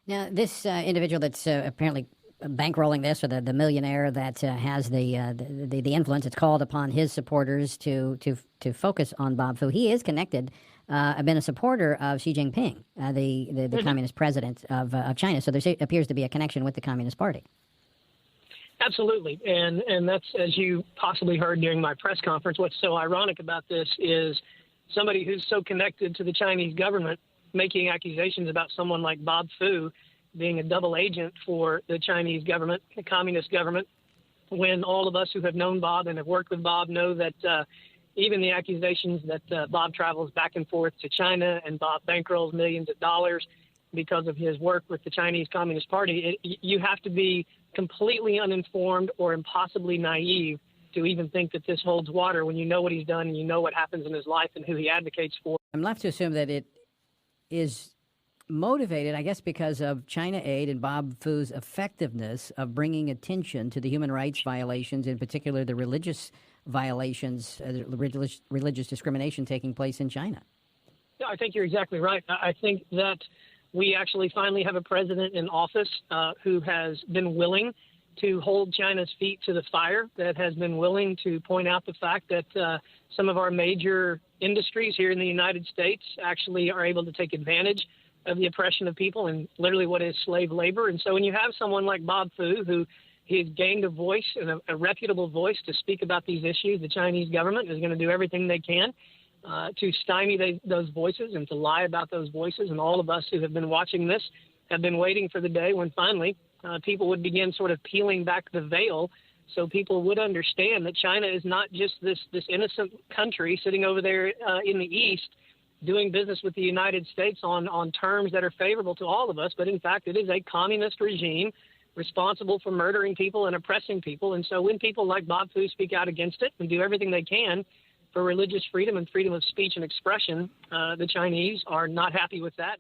Now, this individual that's apparently bankrolling this, or the millionaire that has the influence, it's called upon his supporters to focus on Bob Fu. He is connected. I've been a supporter of Xi Jinping, the communist president of China. So there appears to be a connection with the Communist Party. Absolutely. And that's, as you possibly heard during my press conference, what's so ironic about this is somebody who's so connected to the Chinese government making accusations about someone like Bob Fu being a double agent for the Chinese government, the communist government, when all of us who have known Bob and have worked with Bob know that even the accusations that Bob travels back and forth to China and Bob bankrolls millions of dollars because of his work with the Chinese Communist Party, you have to be completely uninformed or impossibly naive to even think that this holds water when you know what he's done and you know what happens in his life and who he advocates for. I'm left to assume that it is motivated, I guess, because of China aid and Bob Fu's effectiveness of bringing attention to the human rights violations, in particular the religious violations, religious discrimination taking place in China. Yeah, I think you're exactly right. I think that we actually finally have a president in office who has been willing to hold China's feet to the fire, that has been willing to point out the fact that some of our major industries here in the United States actually are able to take advantage of the oppression of people and literally what is slave labor. And so when you have someone like Bob Fu, who he's gained a voice and a reputable voice to speak about these issues, the Chinese government is going to do everything they can to stymie those voices and to lie about those voices. And all of us who have been watching this have been waiting for the day when finally people would begin sort of peeling back the veil so people would understand that China is not just this innocent country sitting over there in the East doing business with the United States on terms that are favorable to all of us, but in fact it is a communist regime responsible for murdering people and oppressing people. And so when people like Bob Fu speak out against it and do everything they can for religious freedom and freedom of speech and expression, the Chinese are not happy with that.